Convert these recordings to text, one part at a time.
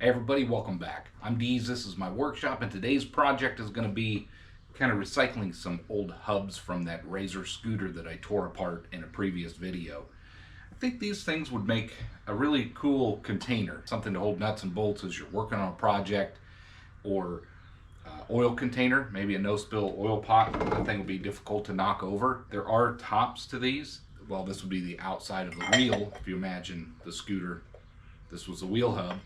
Hey everybody, welcome back. I'm Deez, this is my workshop, and today's project is going to be kind of recycling some old hubs from that Razor scooter that I tore apart in a previous video. I think these things would make a really cool container, something to hold nuts and bolts as you're working on a project, or oil container, maybe a no-spill oil pot. That thing would be difficult to knock over. There are tops to these. Well, this would be the outside of the wheel. If you imagine the scooter, this was the wheel hub.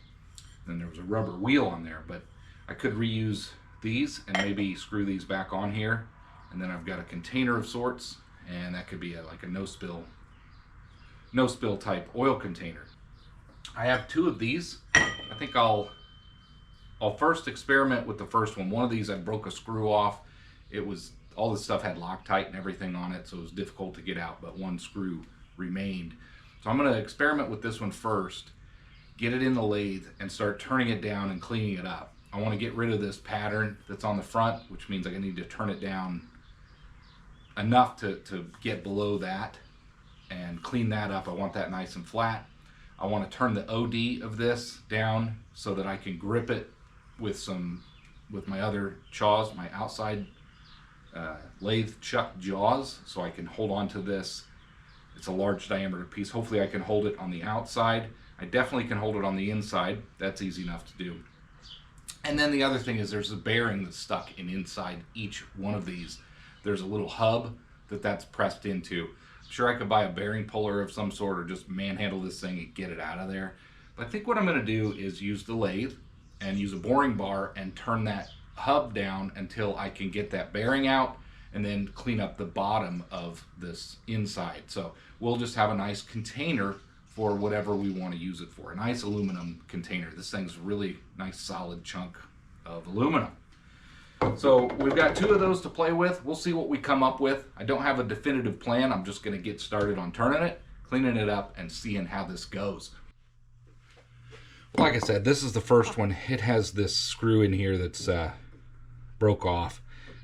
Then there was a rubber wheel on there, but I could reuse these and maybe screw these back on here. And then I've got a container of sorts, and that could be like a no spill type oil container. I have two of these. I think I'll first experiment with the first one. One of these I broke a screw off. It was, all this stuff had Loctite and everything on it, so it was difficult to get out, but one screw remained. So I'm going to experiment with this one first, get it in the lathe, and start turning it down and cleaning it up. I want to get rid of this pattern that's on the front, which means I need to turn it down enough to get below that and clean that up. I want that nice and flat. I want to turn the OD of this down so that I can grip it with my other jaws, my outside lathe chuck jaws, so I can hold on to this. It's a large diameter piece. Hopefully I can hold it on the outside. I definitely can hold it on the inside. That's easy enough to do. And then the other thing is there's a bearing that's stuck inside each one of these. There's a little hub that's pressed into. I'm sure I could buy a bearing puller of some sort or just manhandle this thing and get it out of there. But I think what I'm going to do is use the lathe and use a boring bar and turn that hub down until I can get that bearing out, and then clean up the bottom of this inside. So we'll just have a nice container for whatever we want to use it for. A nice aluminum container. This thing's really nice solid chunk of aluminum. So we've got two of those to play with. We'll see what we come up with. I don't have a definitive plan. I'm just going to get started on turning it, cleaning it up, and seeing how this goes. Like I said, this is the first one. It has this screw in here that's broke off.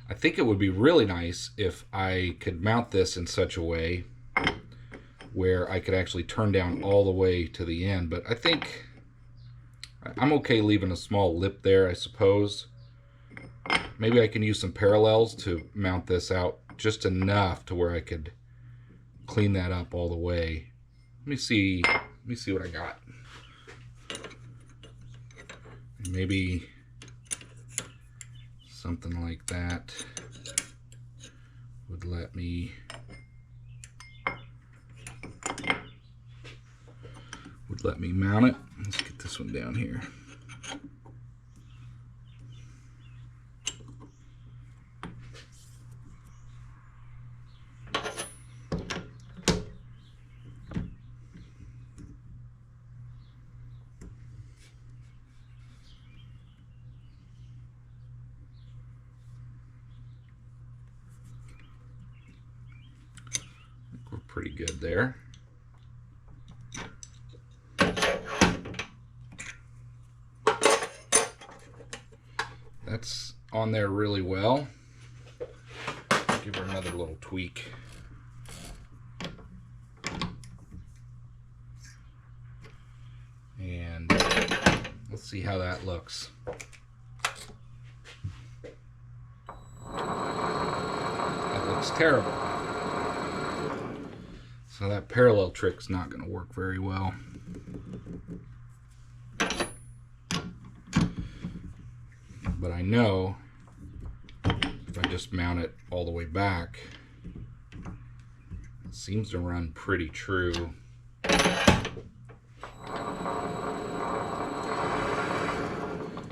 I think it would be really nice if I could mount this in such a way where I could actually turn down all the way to the end, but I think I'm okay leaving a small lip there, I suppose. Maybe I can use some parallels to mount this out just enough to where I could clean that up all the way. Let me see what I got. Maybe something like that would let me mount it. Let's get this one down here. We're pretty good there. That's on there really well. Give her another little tweak. And let's see how that looks. That looks terrible. So that parallel trick's not going to work very well. But I know if I just mount it all the way back, it seems to run pretty true.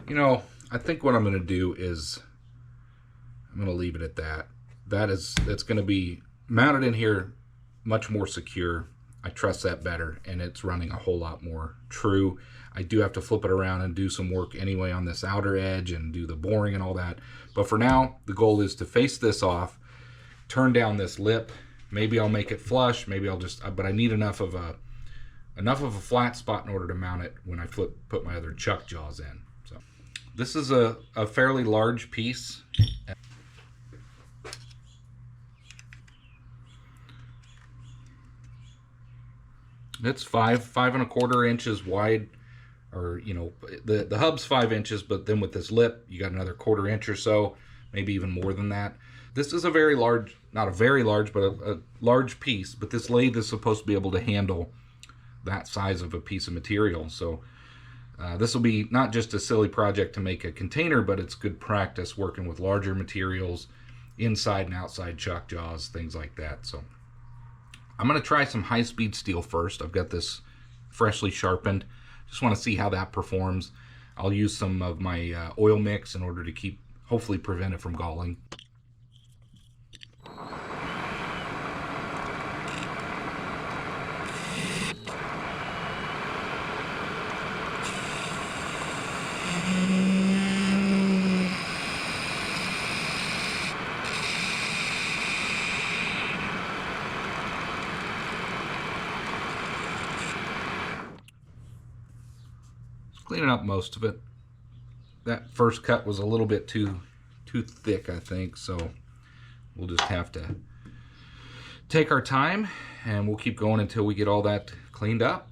You know, I think what I'm going to do is I'm going to leave it at that. It's going to be mounted in here much more secure. I trust that better, and it's running a whole lot more true. I do have to flip it around and do some work anyway on this outer edge and do the boring and all that. But for now, the goal is to face this off, turn down this lip. Maybe I'll make it flush. Maybe I'll just, but I need enough of a flat spot in order to mount it when I put my other chuck jaws in. So this is a fairly large piece. It's 5.25 inches wide, or you know, the hub's 5 inches, but then with this lip, you got another 1/4 inch or so, maybe even more than that. This is a very large, not a very large, but a large piece. But this lathe is supposed to be able to handle that size of a piece of material. So this will be not just a silly project to make a container, but it's good practice working with larger materials, inside and outside chuck jaws, things like that. So I'm going to try some high-speed steel first. I've got this freshly sharpened. Just want to see how that performs. I'll use some of my oil mix in order to hopefully prevent it from galling. Cleaning up most of it. That first cut was a little bit too thick, I think, so we'll just have to take our time, and we'll keep going until we get all that cleaned up.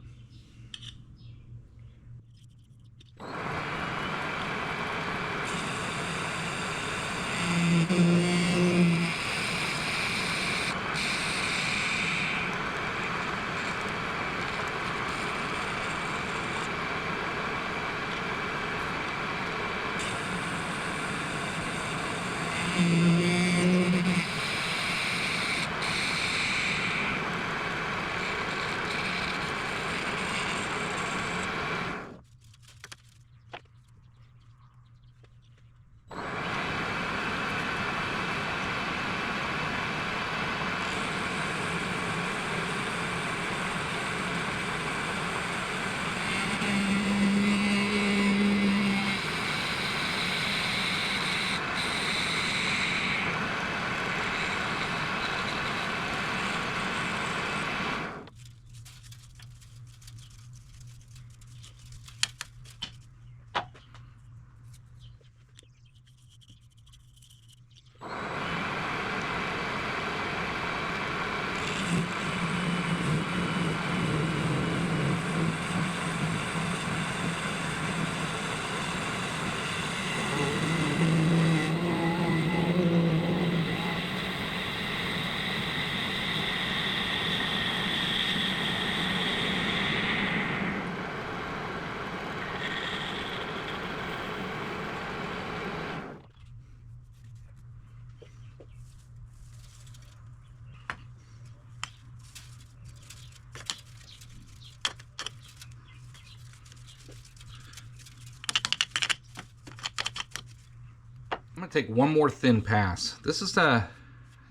I'm going to take one more thin pass. This is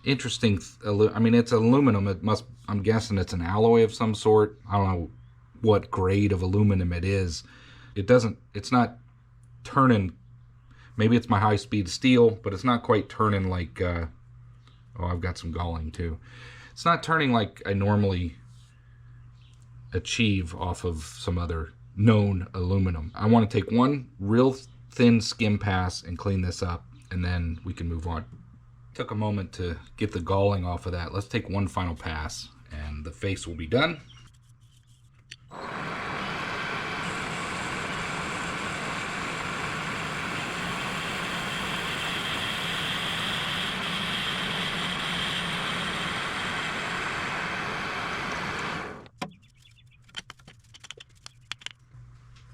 interesting. I mean, it's aluminum. I'm guessing it's an alloy of some sort. I don't know what grade of aluminum it is. It's not turning. Maybe it's my high-speed steel, but it's not quite turning like, oh, I've got some galling too. It's not turning like I normally achieve off of some other known aluminum. I want to take one real thin skim pass and clean this up, and then we can move on. Took a moment to get the galling off of that. Let's take one final pass and the face will be done.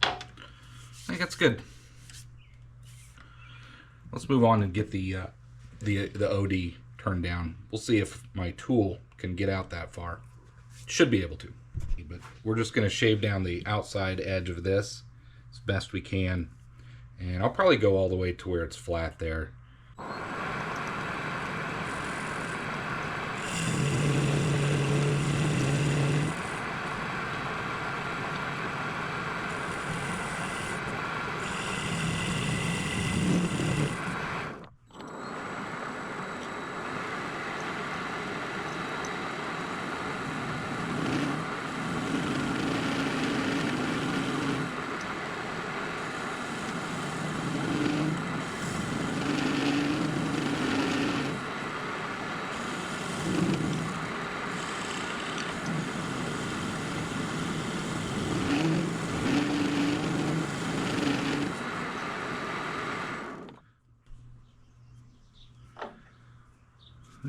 I think that's good. Let's move on and get the OD turned down. We'll see if my tool can get out that far. It should be able to. But we're just going to shave down the outside edge of this as best we can. And I'll probably go all the way to where it's flat there.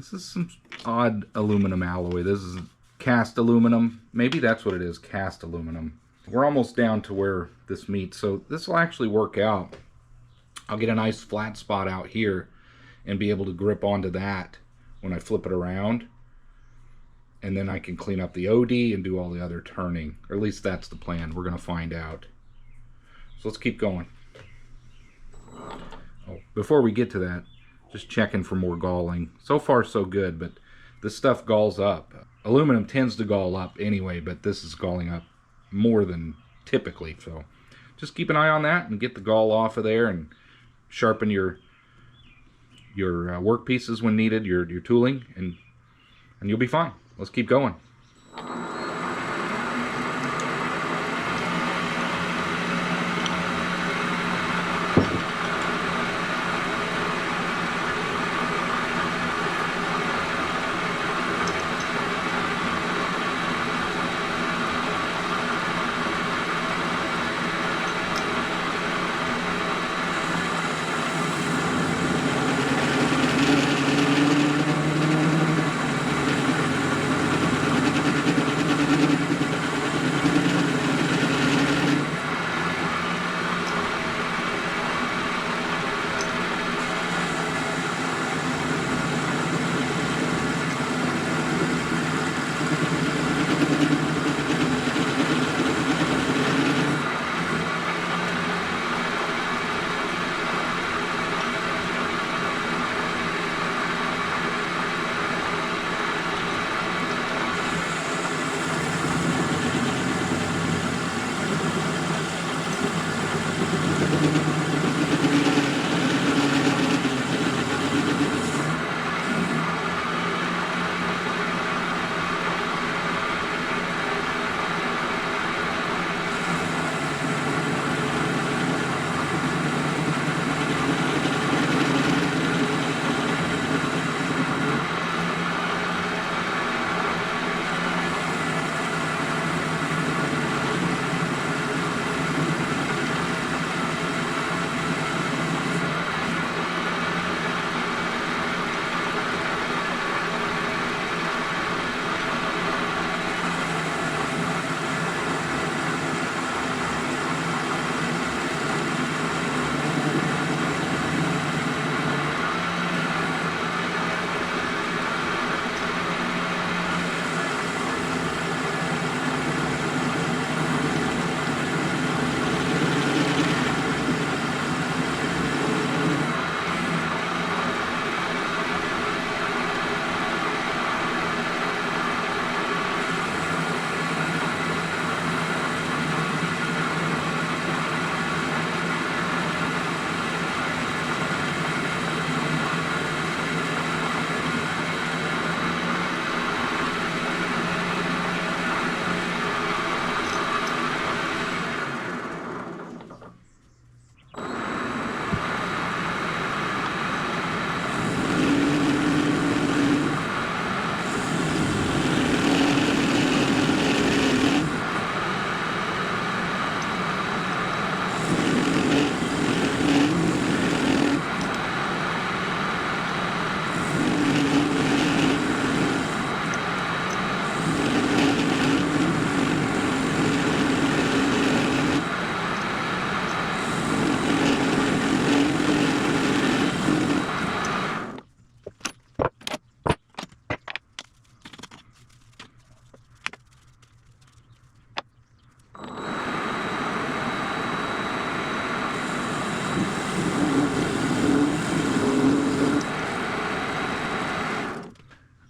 This is some odd aluminum alloy. This is cast aluminum. Maybe that's what it is, cast aluminum. We're almost down to where this meets, so this will actually work out. I'll get a nice flat spot out here and be able to grip onto that when I flip it around. And then I can clean up the OD and do all the other turning. Or at least that's the plan. We're going to find out. So let's keep going. Oh, before we get to that, just checking for more galling. So far so good, but this stuff galls up. Aluminum tends to gall up anyway, but this is galling up more than typically. So just keep an eye on that and get the gall off of there and sharpen your work pieces when needed, your tooling, and you'll be fine. Let's keep going.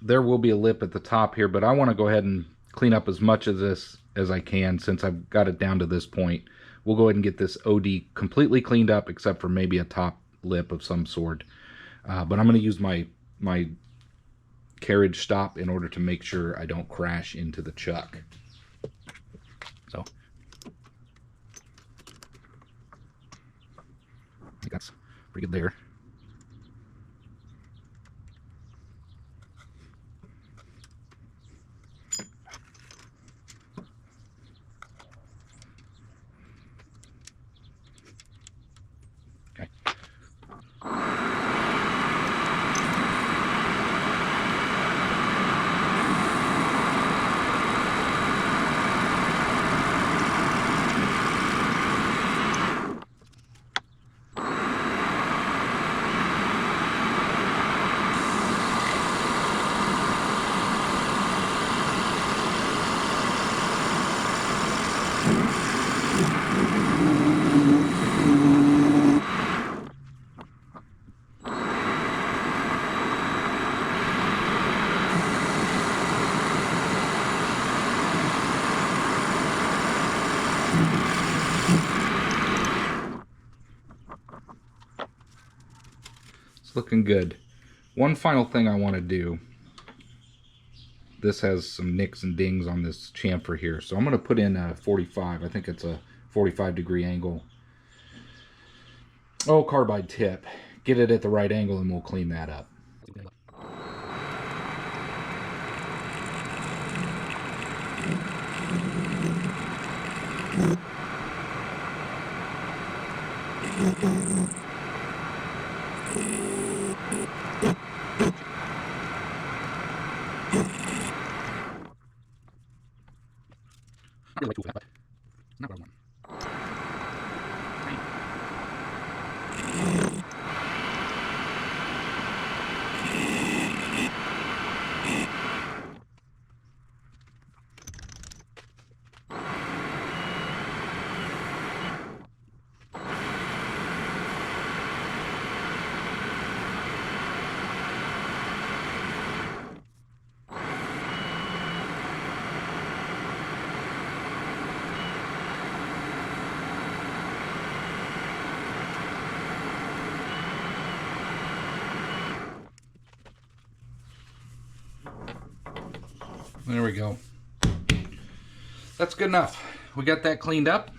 there will be a lip at the top here, but I want to go ahead and clean up as much of this as I can since I've got it down to this point. We'll go ahead and get this OD completely cleaned up except for maybe a top lip of some sort. But I'm going to use my carriage stop in order to make sure I don't crash into the chuck. So I think that's pretty good there. It's looking good. One final thing I want to do. This has some nicks and dings on this chamfer here, so I'm going to put in a 45. I think it's a 45-degree angle. Oh, carbide tip. Get it at the right angle and we'll clean that up. Not really like tool for that, but not what I want. There we go. That's good enough. We got that cleaned up.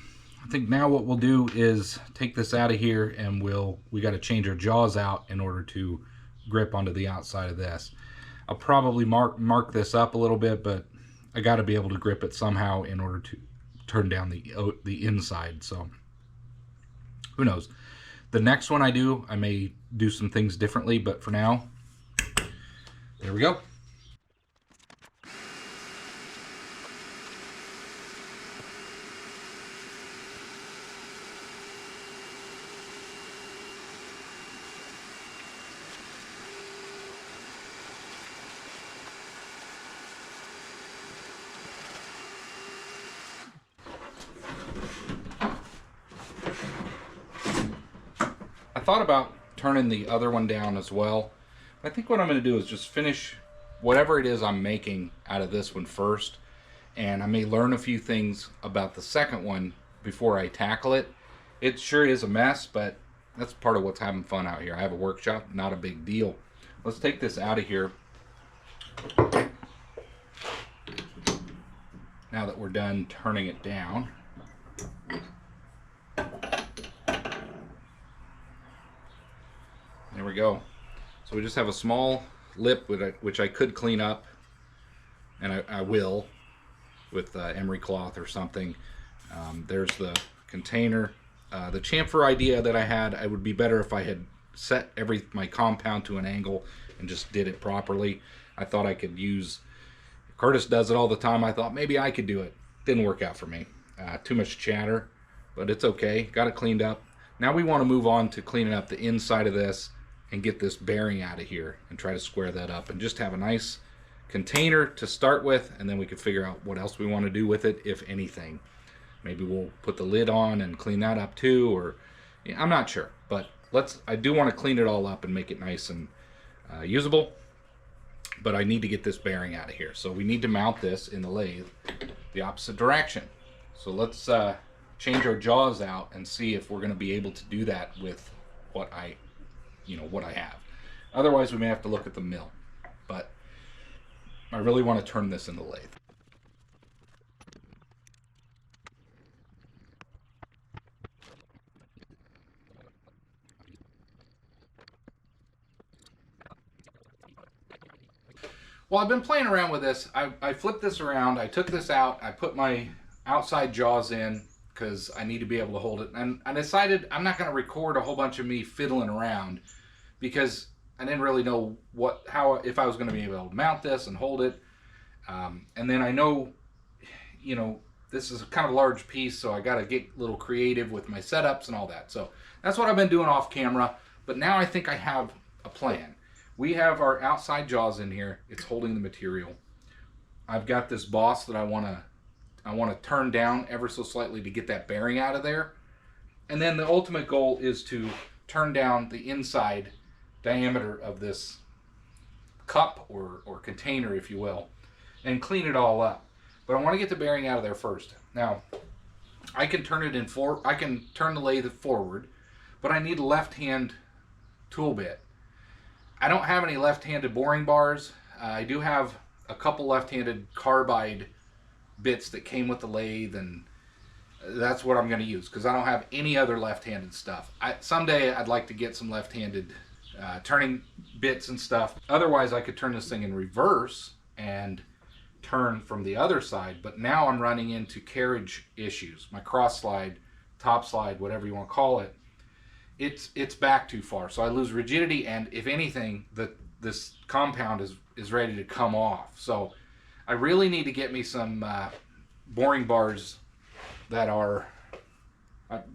I think now what we'll do is take this out of here and we got to change our jaws out in order to grip onto the outside of this. I'll probably mark this up a little bit, but I got to be able to grip it somehow in order to turn down the inside. So who knows? The next one I do, I may do some things differently, but for now, there we go. I thought about turning the other one down as well. I think what I'm going to do is just finish whatever it is I'm making out of this one first, and I may learn a few things about the second one before I tackle it. It sure is a mess, but that's part of what's having fun out here. I have a workshop, not a big deal. Let's take this out of here now that we're done turning it down. There we go. So we just have a small lip which I could clean up, and I will with emery cloth or something. There's the container. The chamfer idea that I had, it would be better if I had set my compound to an angle and just did it properly. I thought I could use, Curtis does it all the time. I thought maybe I could do it. Didn't work out for me. Too much chatter, but it's okay. Got it cleaned up. Now we want to move on to cleaning up the inside of this and get this bearing out of here and try to square that up and just have a nice container to start with, and then we can figure out what else we want to do with it, if anything. Maybe we'll put the lid on and clean that up too, or I'm not sure, but I do want to clean it all up and make it nice and usable, but I need to get this bearing out of here. So we need to mount this in the lathe the opposite direction. So let's change our jaws out and see if we're going to be able to do that with what I have. Otherwise we may have to look at the mill, but I really want to turn this in the lathe. Well, I've been playing around with this. I flipped this around, I took this out, I put my outside jaws in because I need to be able to hold it, and I decided I'm not going to record a whole bunch of me fiddling around because I didn't really know if I was going to be able to mount this and hold it. And then I know, this is a kind of large piece, so I got to get a little creative with my setups and all that. So that's what I've been doing off camera, but now I think I have a plan. We have our outside jaws in here. It's holding the material. I've got this boss that I want to I want to turn down ever so slightly to get that bearing out of there. And then the ultimate goal is to turn down the inside diameter of this cup or container, if you will, and clean it all up. But I want to get the bearing out of there first. Now, I can turn it I can turn the lathe forward, but I need a left-hand tool bit. I don't have any left-handed boring bars. I do have a couple left-handed carbide bits that came with the lathe, and that's what I'm going to use because I don't have any other left-handed stuff. Someday I'd like to get some left-handed turning bits and stuff. Otherwise, I could turn this thing in reverse and turn from the other side, but now I'm running into carriage issues. My cross slide, top slide, whatever you want to call it, it's back too far, so I lose rigidity, and if anything, this compound is ready to come off. So I really need to get me some boring bars that are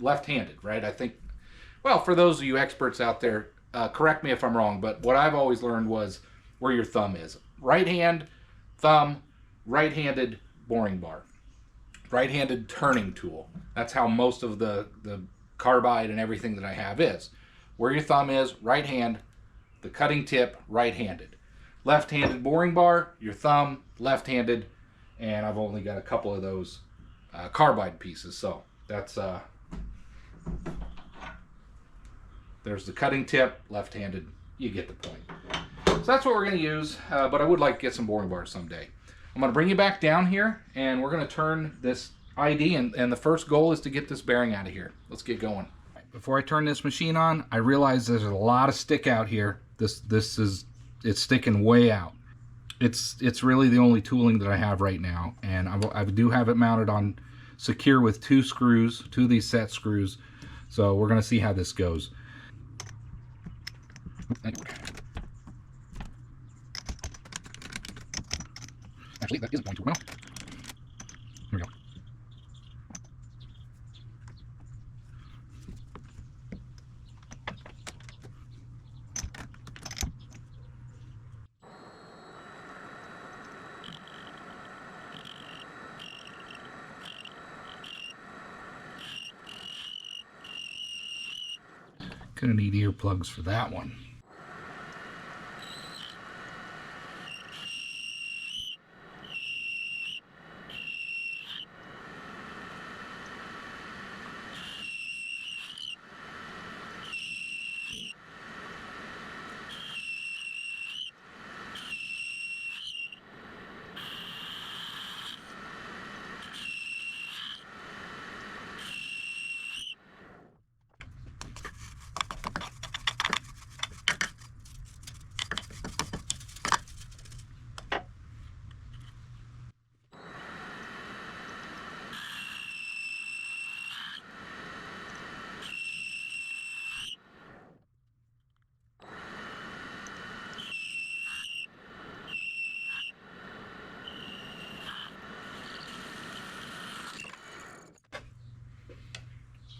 left-handed, right? I think, well, for those of you experts out there, correct me if I'm wrong, but what I've always learned was where your thumb is. Right hand, thumb, right-handed boring bar, right-handed turning tool. That's how most of the carbide and everything that I have is. Where your thumb is, right hand, the cutting tip, right-handed. Left-handed boring bar, your thumb, left-handed, and I've only got a couple of those carbide pieces. So that's there's the cutting tip, left-handed. You get the point. So that's what we're going to use, but I would like to get some boring bars someday. I'm going to bring you back down here, and we're going to turn this ID, and the first goal is to get this bearing out of here. Let's get going. Before I turn this machine on, I realize there's a lot of stick out here. It's sticking way out. It's really the only tooling that I have right now, and I do have it mounted on secure with two of these set screws. So we're going to see how this goes. Actually, that is going to work. Here we go. Gonna need earplugs for that one.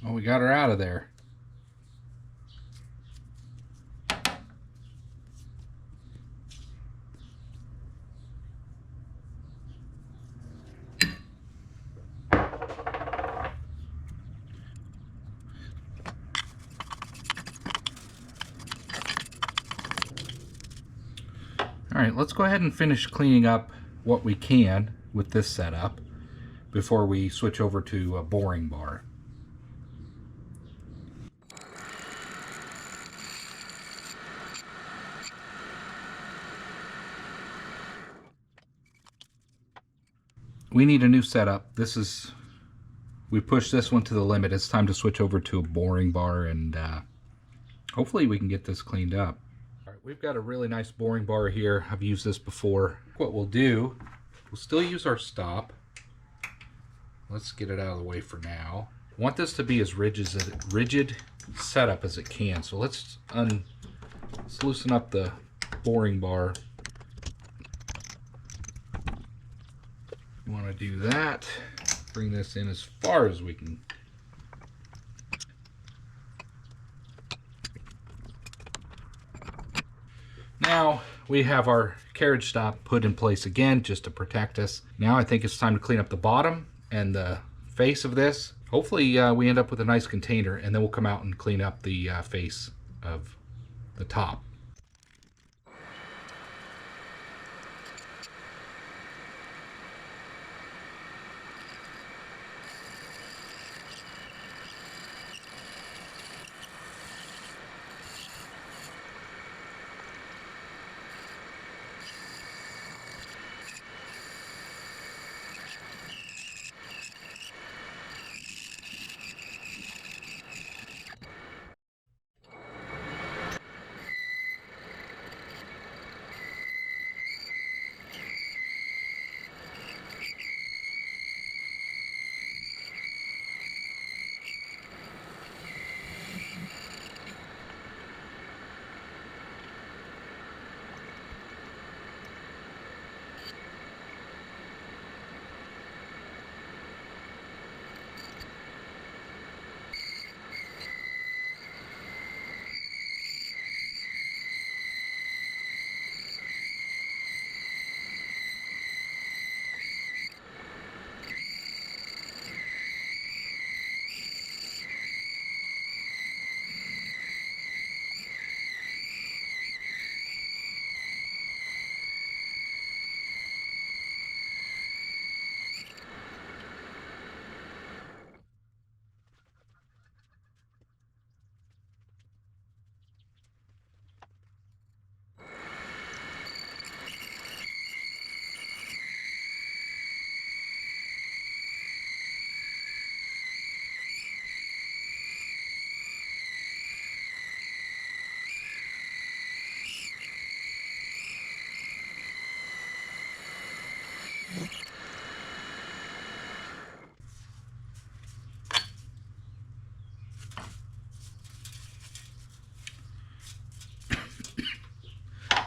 Well, we got her out of there. All right, let's go ahead and finish cleaning up what we can with this setup before we switch over to a boring bar. We need a new setup. We pushed this one to the limit. It's time to switch over to a boring bar, and hopefully we can get this cleaned up. All right, we've got a really nice boring bar here. I've used this before. What we'll do, we'll still use our stop. Let's get it out of the way for now. I want this to be as rigid setup as it can. So let's loosen up the boring bar. You want to do that. Bring this in as far as we can. Now we have our carriage stop put in place again just to protect us. Now I think it's time to clean up the bottom and the face of this. Hopefully we end up with a nice container, and then we'll come out and clean up the face of the top.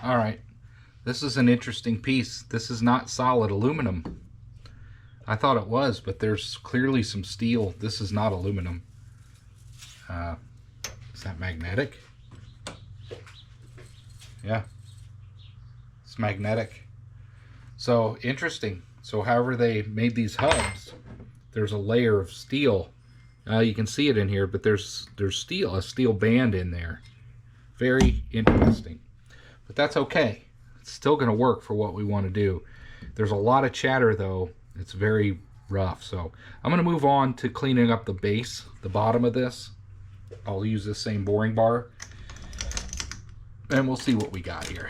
All right, this is an interesting piece. This is not solid aluminum. I thought it was, but there's clearly some steel. This is not aluminum. Is that magnetic? Yeah, it's magnetic. So interesting. So however they made these hubs, there's a layer of steel. You can see it in here, but there's steel, a steel band in there. Very interesting. But that's okay. It's still going to work for what we want to do. There's a lot of chatter though. It's very rough. So I'm going to move on to cleaning up the base, the bottom of this. I'll use the same boring bar, and we'll see what we got here.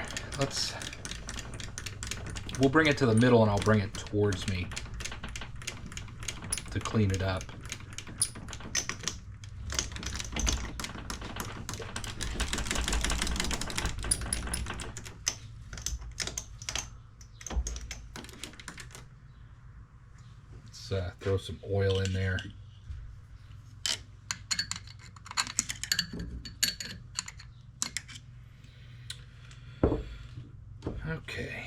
We'll bring it to the middle, and I'll bring it towards me to clean it up. Let's throw some oil in there. Okay.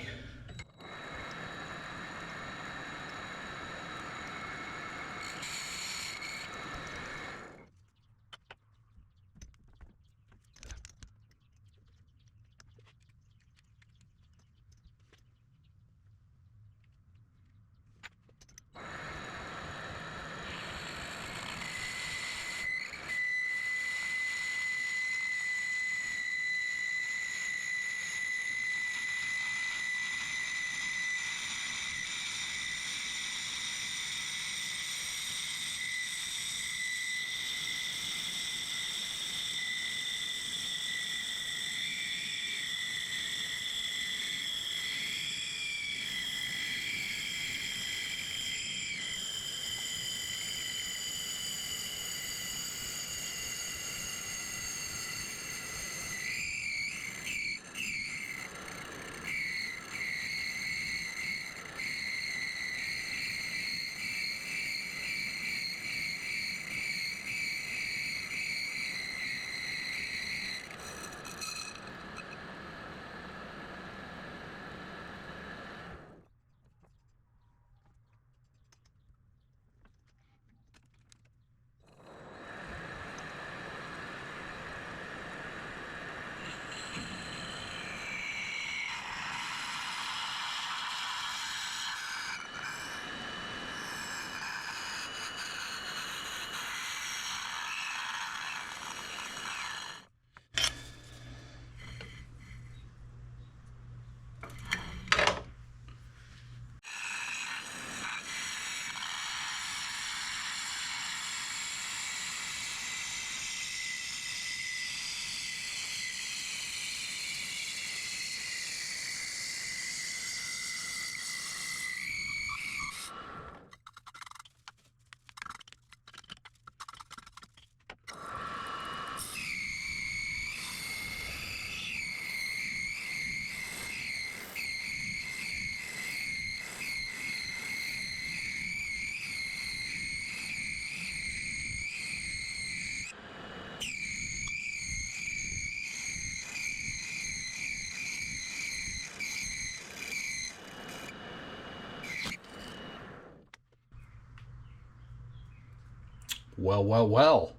Well, well, well.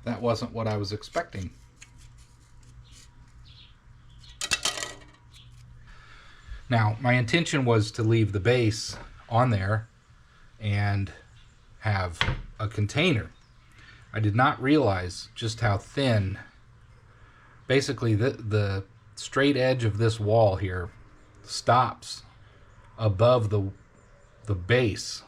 That wasn't what I was expecting. Now, my intention was to leave the base on there and have a container. I did not realize just how thin, basically the straight edge of this wall here stops above the base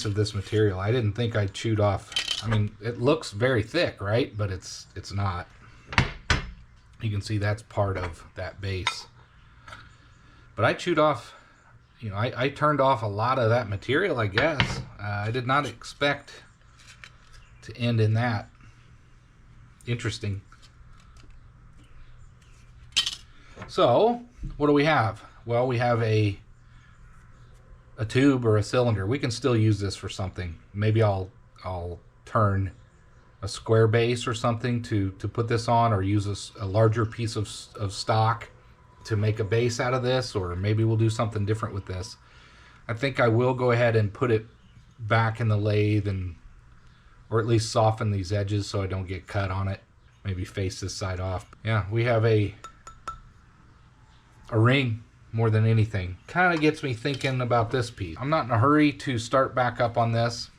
of this material. I didn't think I chewed off. I mean, it looks very thick, right? But it's not. You can see that's part of that base. But I chewed off, you know, I turned off a lot of that material, I guess. I did not expect to end in that. Interesting. So, what do we have? Well, we have a tube or a cylinder. We can still use this for something. Maybe I'll turn a square base or something to put this on, or use a larger piece of stock to make a base out of this, or maybe we'll do something different with this. I think I will go ahead and put it back in the lathe, or at least soften these edges so I don't get cut on it. Maybe face this side off. Yeah, we have a ring more than anything. Kind of gets me thinking about this piece. I'm not in a hurry to start back up on this.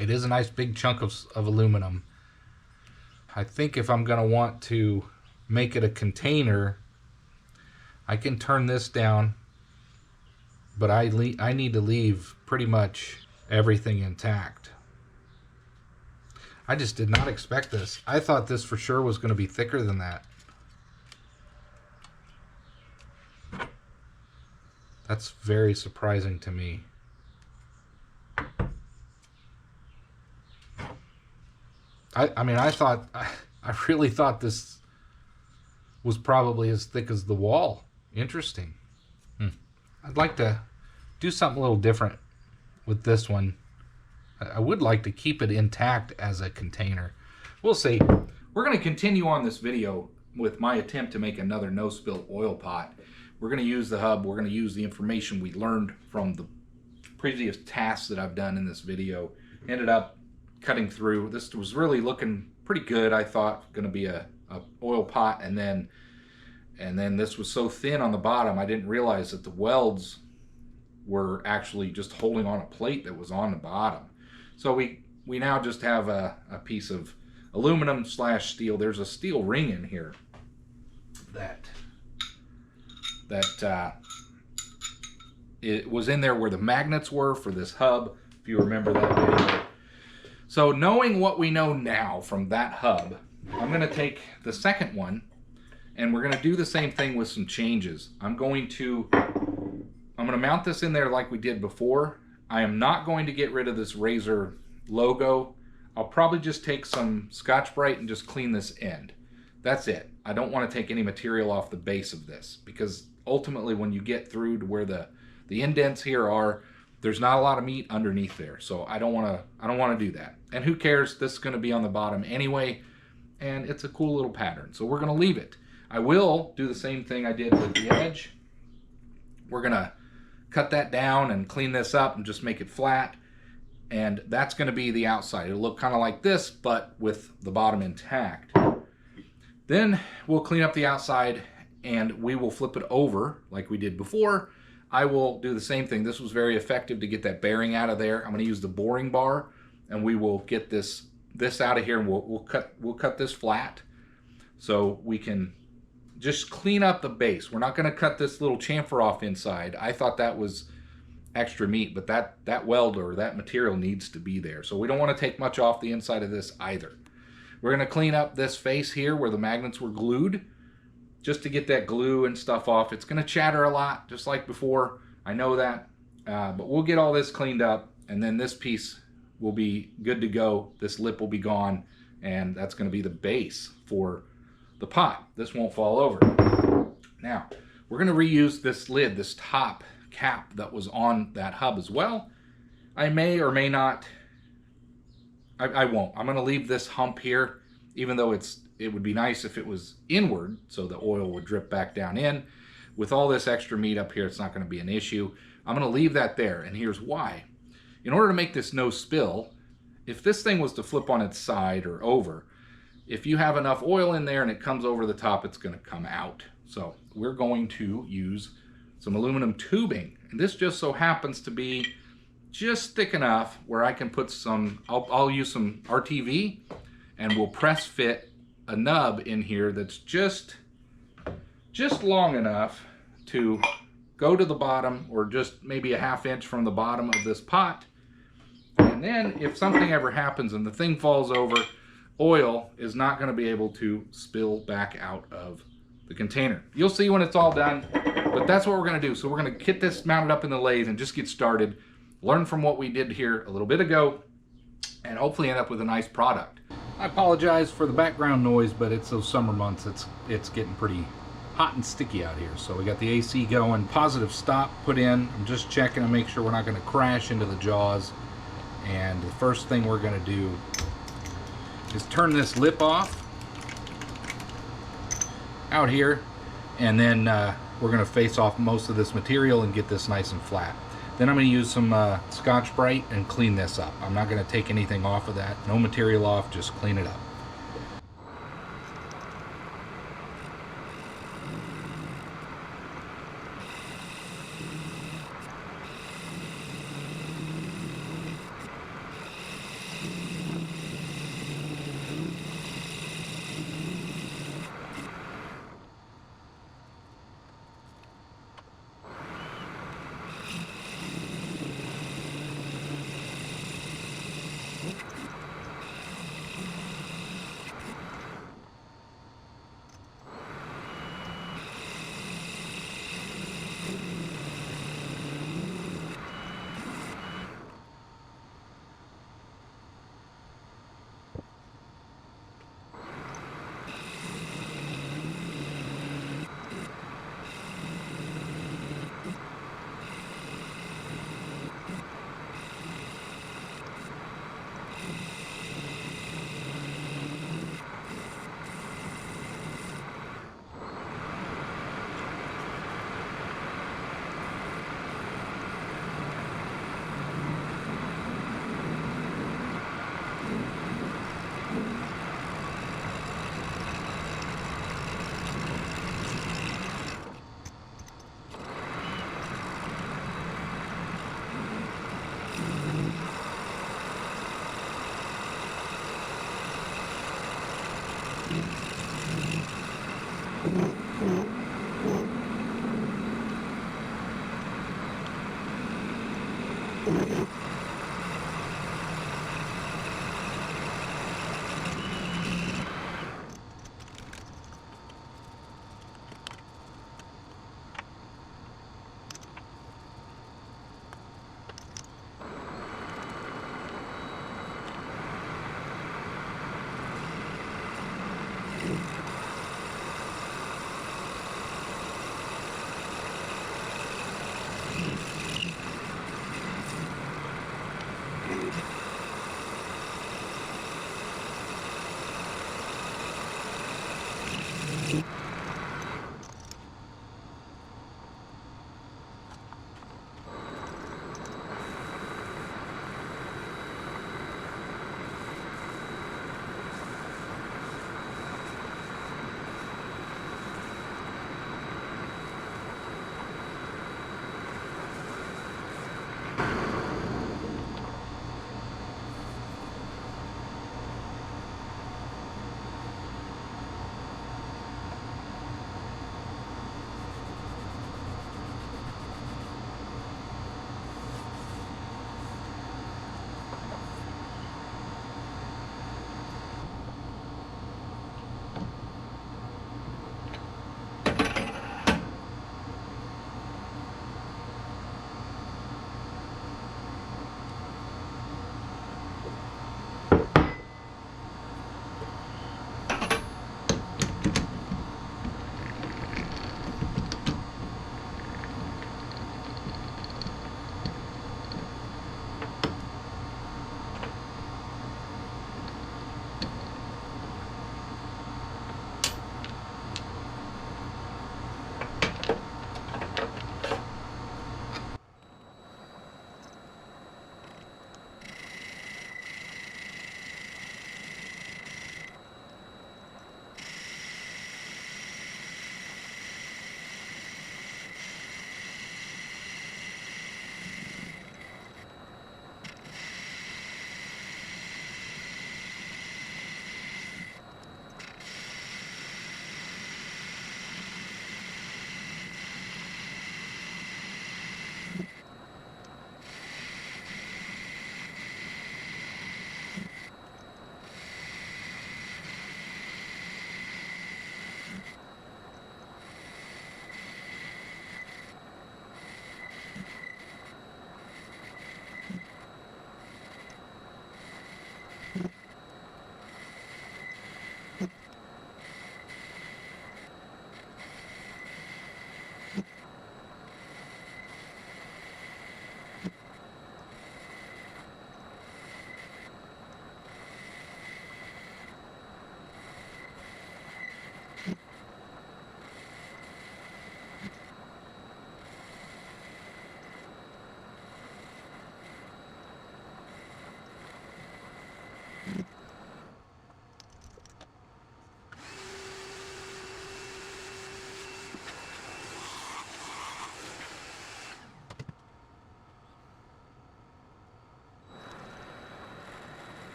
It is a nice big chunk of aluminum. I think if I'm going to want to make it a container, I can turn this down, but I need to leave pretty much everything intact. I just did not expect this. I thought this for sure was going to be thicker than that. That's very surprising to me. I mean, I really thought this was probably as thick as the wall. Interesting. I'd like to do something a little different with this one. I would like to keep it intact as a container. We'll see. We're going to continue on this video with my attempt to make another no-spill oil pot. We're going to use the hub. We're going to use the information we learned from the previous tasks that I've done in this video. Ended up cutting through. This was really looking pretty good. I thought going to be a oil pot, and then this was so thin on the bottom I didn't realize that the welds were actually just holding on a plate that was on the bottom. So we now just have a piece of aluminum / steel. There's a steel ring in here that it was in there where the magnets were for this hub, if you remember that video. So knowing what we know now from that hub, I'm going to take the second one and we're going to do the same thing with some changes. I'm going to mount this in there like we did before. I am not going to get rid of this Razor logo. I'll probably just take some Scotch-Brite and just clean this end. That's it. I don't want to take any material off the base of this, because ultimately when you get through to where the indents here are, there's not a lot of meat underneath there. So I don't want to do that. And who cares? This is going to be on the bottom anyway, and it's a cool little pattern. So we're going to leave it. I will do the same thing I did with the edge. We're going to cut that down and clean this up and just make it flat. And that's going to be the outside. It'll look kind of like this, but with the bottom intact. Then we'll clean up the outside and we will flip it over like we did before. I will do the same thing. This was very effective to get that bearing out of there. I'm going to use the boring bar, and we will get this out of here, and we'll cut this flat so we can just clean up the base. We're not going to cut this little chamfer off inside. I thought that was extra meat, but that weld or that material needs to be there. So we don't want to take much off the inside of this either. We're going to clean up this face here where the magnets were glued, just to get that glue and stuff off. It's going to chatter a lot, just like before. I know that. But we'll get all this cleaned up, and then this piece will be good to go. This lip will be gone, and that's going to be the base for the pot. This won't fall over. Now, we're going to reuse this lid, this top cap that was on that hub as well. I may or may not. I won't. I'm going to leave this hump here, even though it would be nice if it was inward so the oil would drip back down in. with all this extra meat up here, it's not going to be an issue. I'm going to leave that there, and here's why. In order to make this no spill, if this thing was to flip on its side or over, if you have enough oil in there and it comes over the top, it's going to come out. So we're going to use some aluminum tubing. And this just so happens to be just thick enough where I can put some, I'll use some RTV, and we'll press fit a nub in here that's just long enough to go to the bottom, or just maybe a ½ inch from the bottom of this pot. And then if something ever happens and the thing falls over, oil is not going to be able to spill back out of the container. You'll see when it's all done, but that's what we're going to do. So we're going to get this mounted up in the lathe and just get started, learn from what we did here a little bit ago, and hopefully end up with a nice product. I apologize for the background noise, but it's those summer months. It's getting pretty hot and sticky out here. So we got the AC going, positive stop put in. I'm just checking to make sure we're not going to crash into the jaws. And the first thing we're going to do is turn this lip off out here, and then we're going to face off most of this material and get this nice and flat. Then I'm going to use some Scotch-Brite and clean this up. I'm not going to take anything off of that. No material off, just clean it up.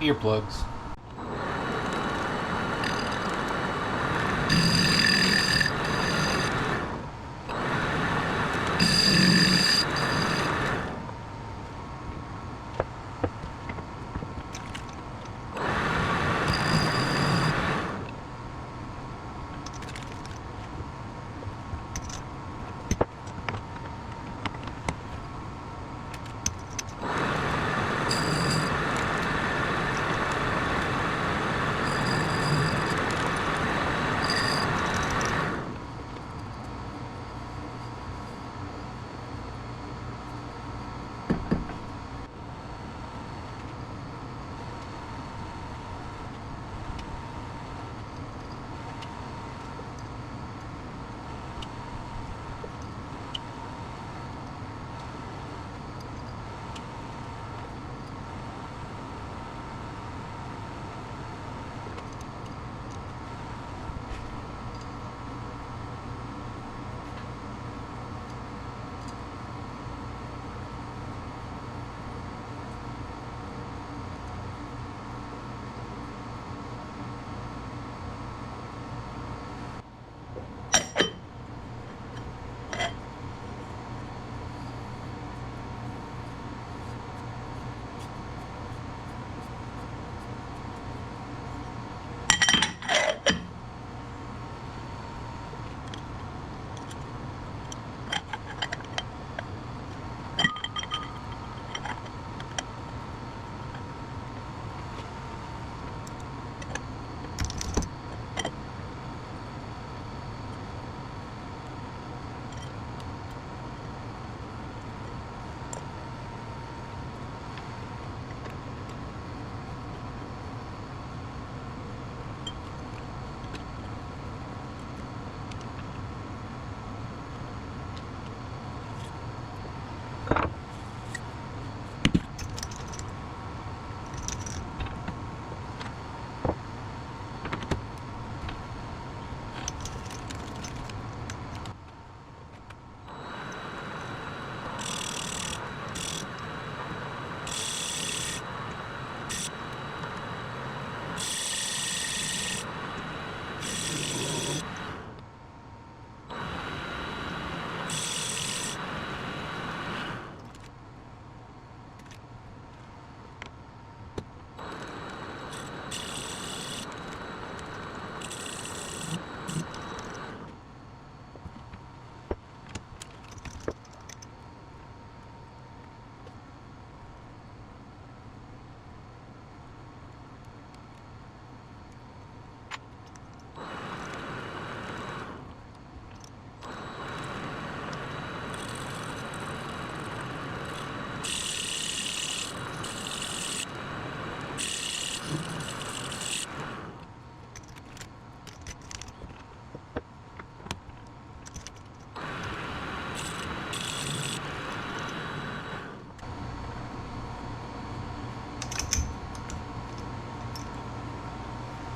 earplugs.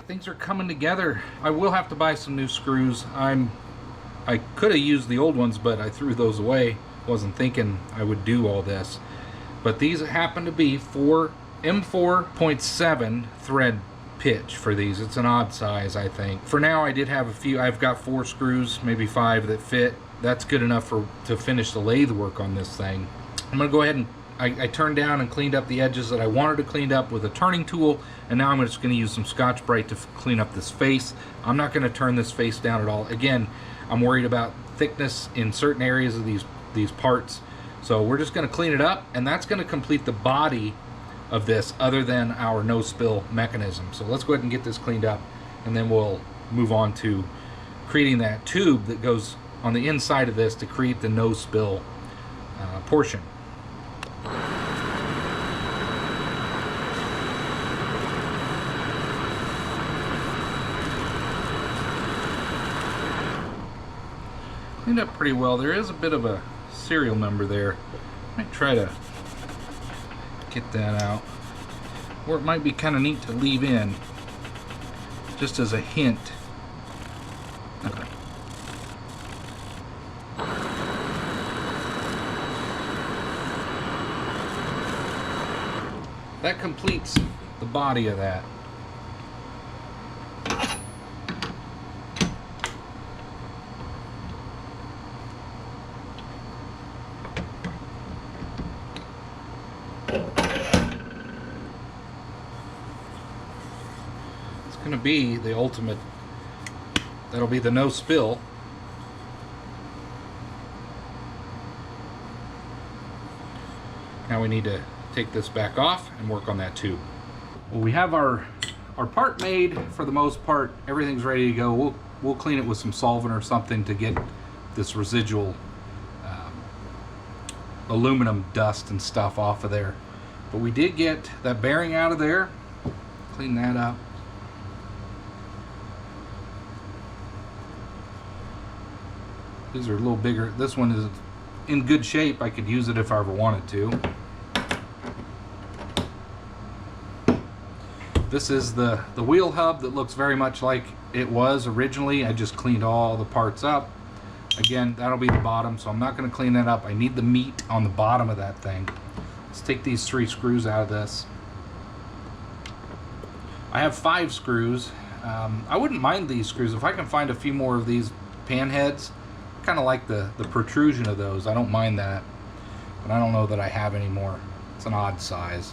Things are coming together. I will have to buy some new screws. I could have used the old ones, but I threw those away. Wasn't thinking I would do all this. But these happen to be M4.7 thread pitch for these. It's an odd size, I think. For now, I did have a few. I've got 4 screws, maybe 5 that fit. That's good enough to finish the lathe work on this thing. I'm gonna go ahead and I turned down and cleaned up the edges that I wanted to clean up with a turning tool, and now I'm just going to use some Scotch-Brite to clean up this face. I'm not going to turn this face down at all. Again, I'm worried about thickness in certain areas of these parts, so we're just going to clean it up, and that's going to complete the body of this, other than our no-spill mechanism. So let's go ahead and get this cleaned up, and then we'll move on to creating that tube that goes on the inside of this to create the no-spill portion. Cleaned up pretty well. There is a bit of a serial number there. Might try to get that out. Or it might be kind of neat to leave in, just as a hint. Okay. That completes the body of that. It's going to be the ultimate, that'll be the no spill. Now we need to take this back off and work on that tube. Well, we have our part made for the most part. Everything's ready to go. We'll clean it with some solvent or something to get this residual aluminum dust and stuff off of there. But we did get that bearing out of there. Clean that up. These are a little bigger. This one is in good shape. I could use it if I ever wanted to. This is the wheel hub that looks very much like it was originally. I just cleaned all the parts up. Again, that'll be the bottom, so I'm not going to clean that up. I need the meat on the bottom of that thing. Let's take these 3 screws out of this. I have 5 screws. I wouldn't mind these screws. If I can find a few more of these pan heads, I kind of like the protrusion of those. I don't mind that, but I don't know that I have any more. It's an odd size.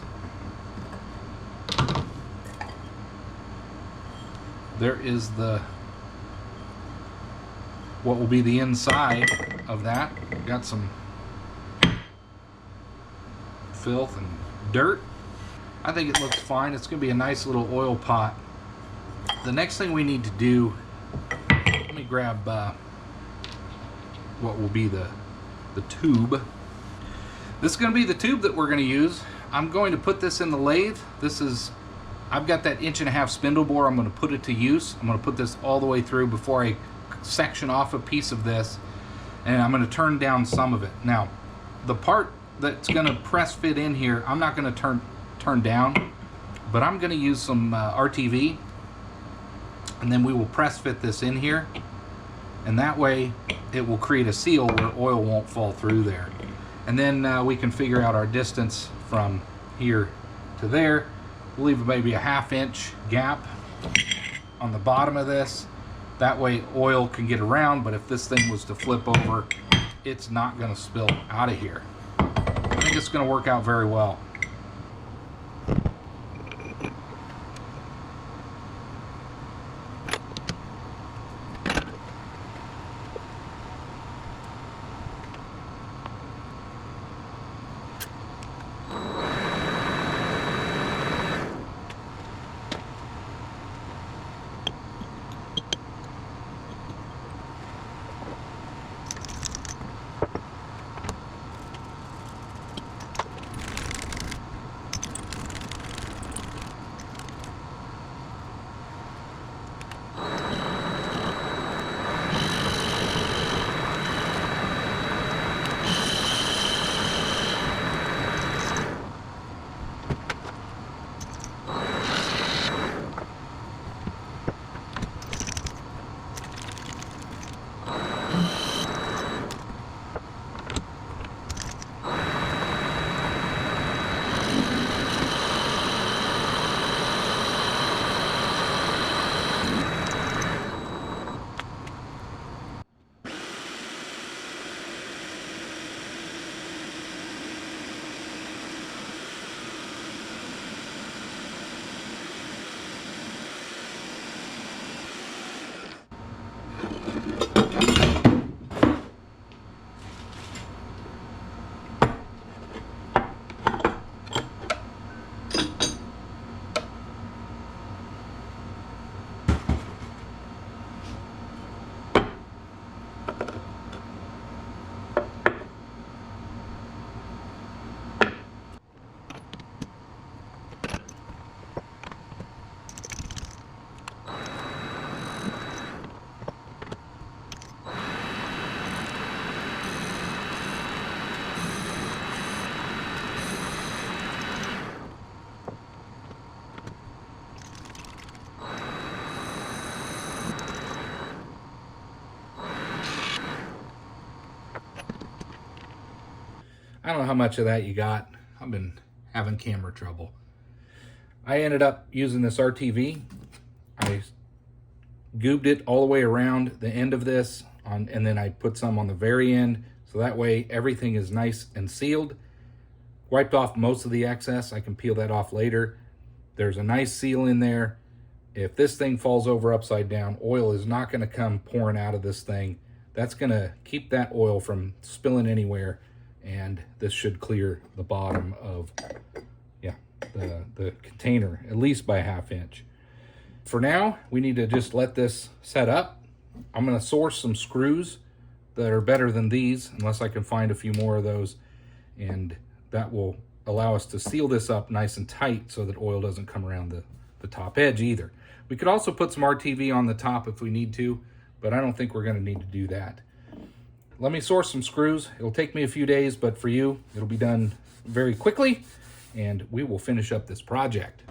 There is what will be the inside of that. Got some filth and dirt. I think it looks fine. It's going to be a nice little oil pot. The next thing we need to do, let me grab what will be the tube. This is going to be the tube that we're going to use. I'm going to put this in the lathe. I've got that 1.5 inch spindle bore. I'm going to put it to use. I'm going to put this all the way through before I section off a piece of this, and I'm going to turn down some of it. Now, the part that's going to press fit in here, I'm not going to turn down, but I'm going to use some RTV, and then we will press fit this in here, and that way it will create a seal where oil won't fall through there. And then we can figure out our distance from here to there. We'll leave maybe a 1/2 inch gap on the bottom of this. That way oil can get around, but if this thing was to flip over, it's not going to spill out of here. I think it's going to work out very well. I don't know how much of that you got. I've been having camera trouble. I ended up using this RTV. I goobed it all the way around the end of this, and then I put some on the very end, so that way everything is nice and sealed. Wiped off most of the excess. I can peel that off later. There's a nice seal in there. If this thing falls over upside down, oil is not going to come pouring out of this thing. That's going to keep that oil from spilling anywhere, and this should clear the bottom of the container, at least by a ½ inch. For now, we need to just let this set up. I'm going to source some screws that are better than these, unless I can find a few more of those, and that will allow us to seal this up nice and tight so that oil doesn't come around the top edge either. We could also put some RTV on the top if we need to, but I don't think we're going to need to do that. Let me source some screws. It'll take me a few days, but for you, it'll be done very quickly, and we will finish up this project.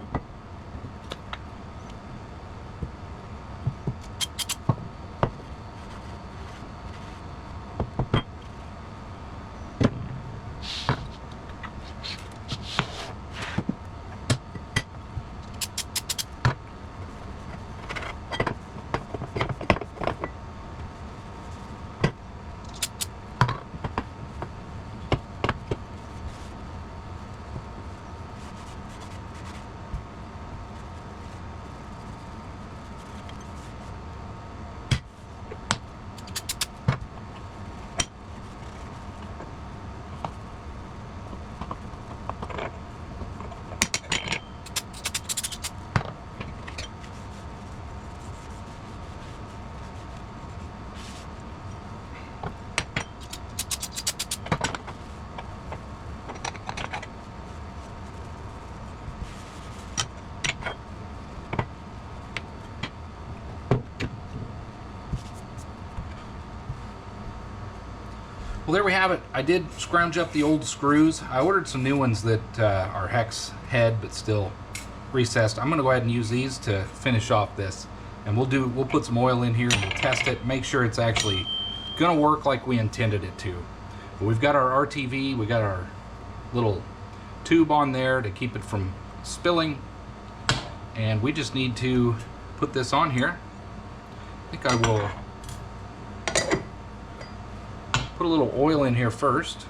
Well, there we have it. I did scrounge up the old screws. I ordered some new ones that are hex head but still recessed. I'm going to go ahead and use these to finish off this, and we'll put some oil in here and we'll test it, make sure it's actually going to work like we intended it to. But we've got our RTV, we got our little tube on there to keep it from spilling, and we just need to put this on here. I think I will put a little oil in here first.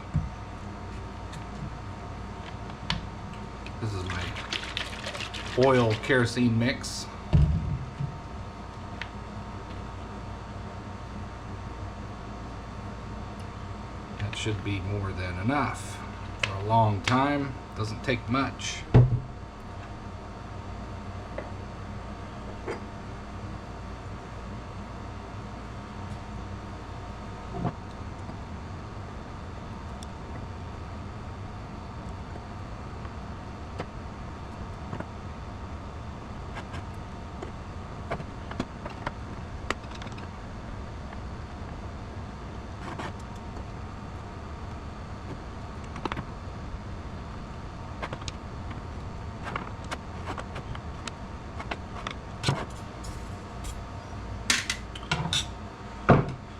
This is my oil kerosene mix. That should be more than enough for a long time. Doesn't take much.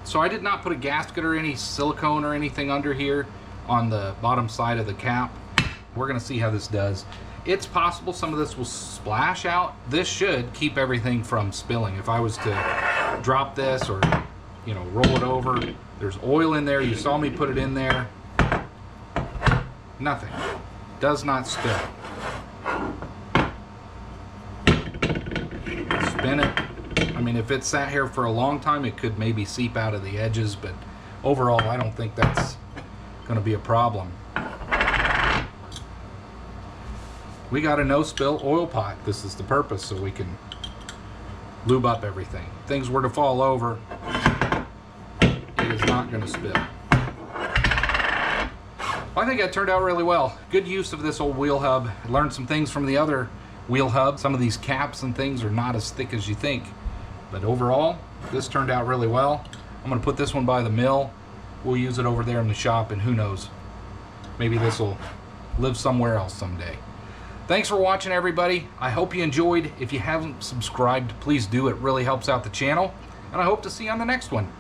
So I did not put a gasket or any silicone or anything under here on the bottom side of the cap. We're gonna see how this does. It's possible some of this will splash out. This should keep everything from spilling. If I was to drop this or, you know, roll it over, there's oil in there. You saw me put it in there. Nothing. Does not spill. Spin it. I mean, if it sat here for a long time, it could maybe seep out of the edges, but overall, I don't think that's going to be a problem. We got a no-spill oil pot. This is the purpose, so we can lube up everything. If things were to fall over, it is not going to spill. Well, I think that turned out really well. Good use of this old wheel hub. I learned some things from the other wheel hub. Some of these caps and things are not as thick as you think. But overall, this turned out really well. I'm going to put this one by the mill. We'll use it over there in the shop, and who knows, maybe this will live somewhere else someday. Thanks for watching, everybody. I hope you enjoyed. If you haven't subscribed, please do. It really helps out the channel. And I hope to see you on the next one.